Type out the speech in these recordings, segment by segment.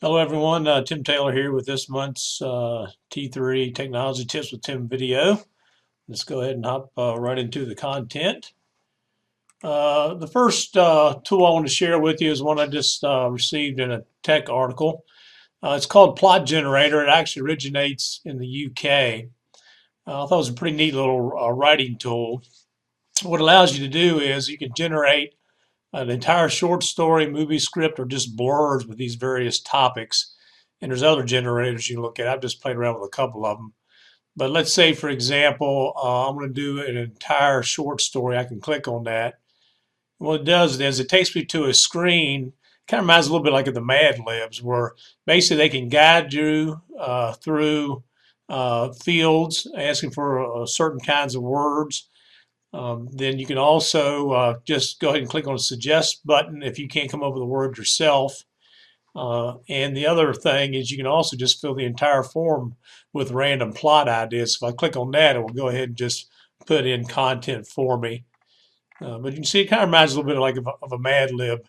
Hello everyone, Tim Taylor here with this month's T3 Technology Tips with Tim video. Let's go ahead and hop right into the content. The first tool I want to share with you is one I just received in a tech article. It's called Plot Generator. It actually originates in the UK. I thought it was a pretty neat little writing tool. What it allows you to do is you can generate an entire short story, movie script, or just blurs with these various topics. And there's other generators you can look at. I've just played around with a couple of them. But let's say, for example, I'm going to do an entire short story. I can click on that. And what it does is it takes me to a screen. Kind of reminds a little bit like of the Mad Libs, where basically they can guide you through fields, asking for certain kinds of words. Then you can also just go ahead and click on the suggest button if you can't come up with a word yourself. And the other thing is you can also just fill the entire form with random plot ideas. So if I click on that, it will go ahead and just put in content for me. But you can see it kind of reminds a little bit like of a Mad Lib.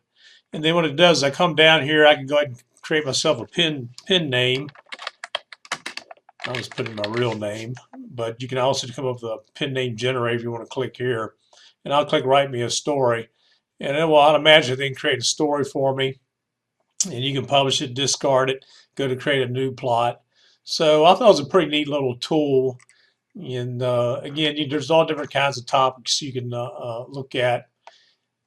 And then what it does is I come down here, I can go ahead and create myself a pin name. I'll just put in my real name, but you can also come up with a pin name generator if you want to click here. And I'll click write me a story. And it will automatically then create a story for me. And you can publish it, discard it, go to create a new plot. So I thought it was a pretty neat little tool. And again, there's all different kinds of topics you can look at.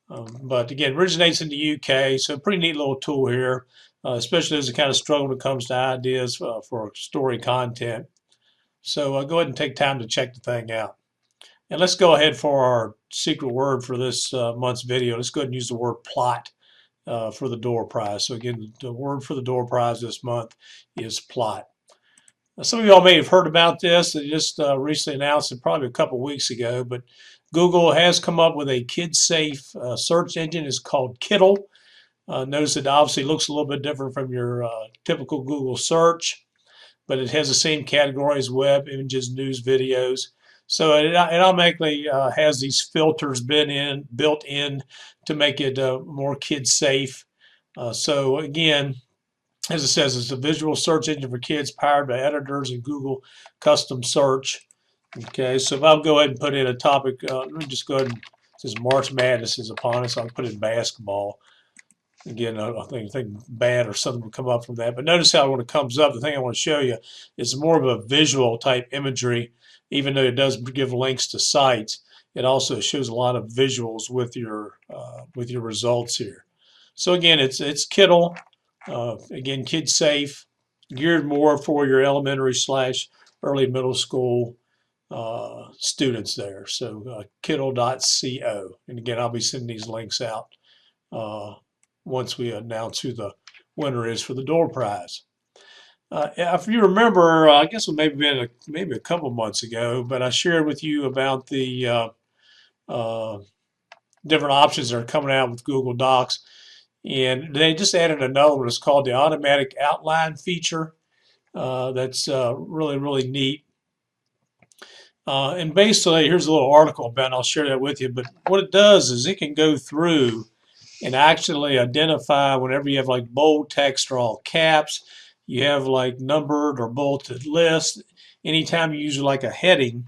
But again, originates in the UK, so pretty neat little tool here, especially as a kind of struggle when it comes to ideas for story content. So go ahead and take time to check the thing out. And let's go ahead for our secret word for this month's video. Let's go ahead and use the word plot for the door prize. So again, the word for the door prize this month is plot. Now, some of y'all may have heard about this. They just recently announced it probably a couple weeks ago, but Google has come up with a kid-safe search engine. It's called Kittel. Notice it obviously looks a little bit different from your typical Google search, but it has the same categories: web, images, news, videos. So it automatically has these filters built in to make it more kid-safe. So again, as it says, it's a visual search engine for kids powered by editors and Google custom search. Okay, so if I'll go ahead and put in a topic, let me just go ahead and, since March Madness is upon us, I'll put in basketball. Again, I think bad or something will come up from that. But notice how when it comes up, the thing I want to show you is more of a visual type imagery. Even though it does give links to sites, it also shows a lot of visuals with your results here. So again, it's Kittel. Again, kid safe, geared more for your elementary / early middle school students there. So Kittel.co. And again, I'll be sending these links out once we announce who the winner is for the door prize. If you remember, I guess it may have been maybe a couple months ago, but I shared with you about the different options that are coming out with Google Docs. And they just added another one. It's called the automatic outline feature. That's really, really neat. And basically, here's a little article about it. I'll share that with you. But what it does is it can go through and actually identify whenever you have like bold text or all caps, you have like numbered or bulleted list. Anytime you use like a heading,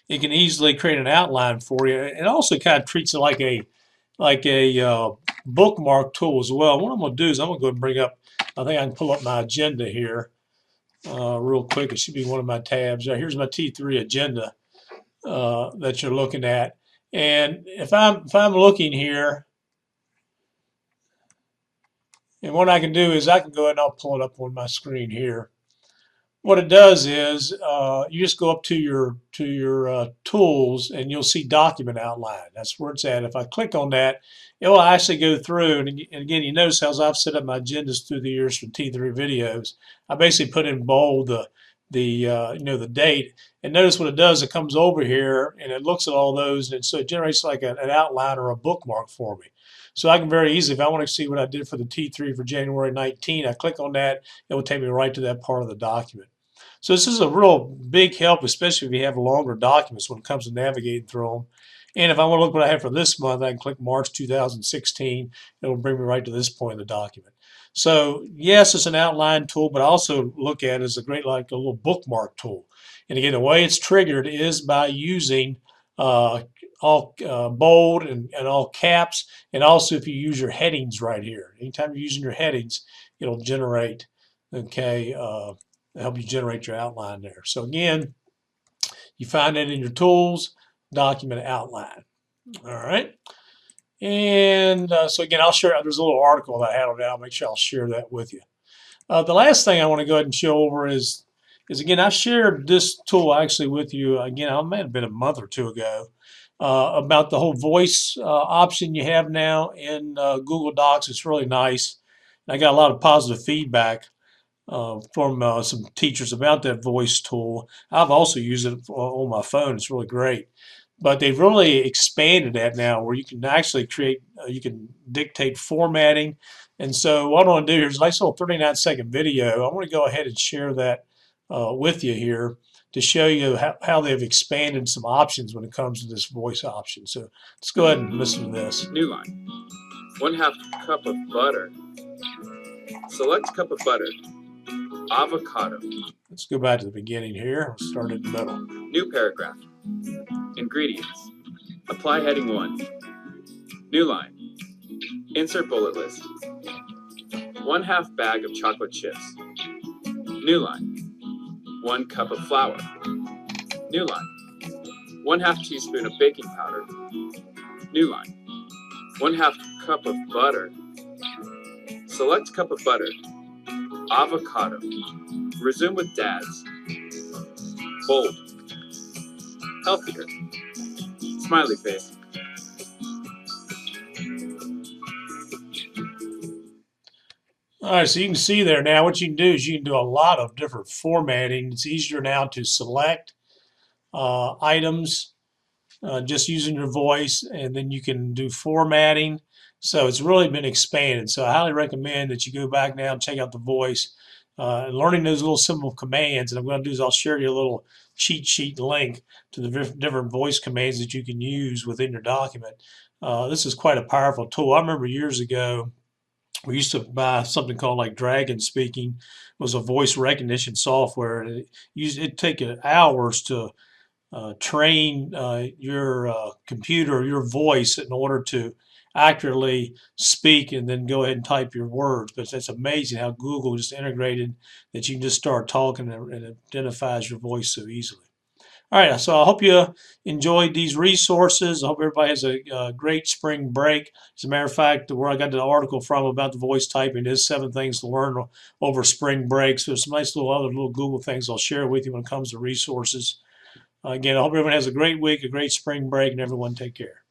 it can easily create an outline for you. It also kind of treats it like a bookmark tool as well. What I'm going to do is I'm going to go and bring up, I think I can pull up my agenda here real quick. It should be one of my tabs. Here's my T3 agenda that you're looking at. And if I'm looking here, and what I can do is I can go ahead and I'll pull it up on my screen here. What it does is you just go up to your tools and you'll see document outline. That's where it's at. If I click on that, it will actually go through. And again, you notice how I've set up my agendas through the years for T3 videos. I basically put in bold the date. And notice what it does. It comes over here and it looks at all those, and so it generates like an outline or a bookmark for me. So I can very easily, if I want to see what I did for the T3 for January 19, I click on that. It will take me right to that part of the document. So this is a real big help, especially if you have longer documents when it comes to navigating through them. And if I want to look what I have for this month, I can click March 2016. It'll bring me right to this point in the document. So yes, it's an outline tool, but I also look at it as a great, like a little bookmark tool. And again, the way it's triggered is by using all bold and all caps, and also if you use your headings right here. Anytime you're using your headings, it'll generate, okay, help you generate your outline there. So again, you find it in your tools, document outline. All right. And so again, I'll share, there's a little article that I had on that. I'll make sure I'll share that with you. The last thing I want to go ahead and show over is again, I shared this tool actually with you, again, it may have been a month or two ago, about the whole voice option you have now in Google Docs. It's really nice. I got a lot of positive feedback from some teachers about that voice tool. I've also used it on my phone. It's really great. But they've really expanded that now where you can actually create, you can dictate formatting. And so what I want to do here is a nice little 39-second video. I want to go ahead and share that with you here to show you how they've expanded some options when it comes to this voice option. So let's go ahead and listen to this. New line. 1/2 cup of butter. Select cup of butter. Avocado. Let's go back to the beginning here. We'll start at the middle. New paragraph. Ingredients. Apply heading 1. New line. Insert bullet list. 1/2 bag of chocolate chips. New line. 1 cup of flour. New line. 1/2 teaspoon of baking powder. New line. 1/2 cup of butter. Select cup of butter. Avocado. Resume with dads. Bold. Healthier. Smiley face. All right, so you can see there now what you can do is you can do a lot of different formatting. It's easier now to select items just using your voice, and then you can do formatting. So it's really been expanded. So I highly recommend that you go back now and check out the voice and learning those little simple commands. And what I'm going to do is I'll share you a little cheat sheet link to the different voice commands that you can use within your document. This is quite a powerful tool. I remember years ago, we used to buy something called like Dragon Speaking. It was a voice recognition software. It'd take hours to train your computer, your voice, in order to accurately speak and then go ahead and type your words. But it's amazing how Google just integrated that you can just start talking and it identifies your voice so easily. All right, so I hope you enjoyed these resources. I hope everybody has a great spring break. As a matter of fact, where I got the article from about the voice typing is 7 things to learn over spring break. So there's some nice other little Google things I'll share with you when it comes to resources. Again, I hope everyone has a great week, a great spring break, and everyone take care.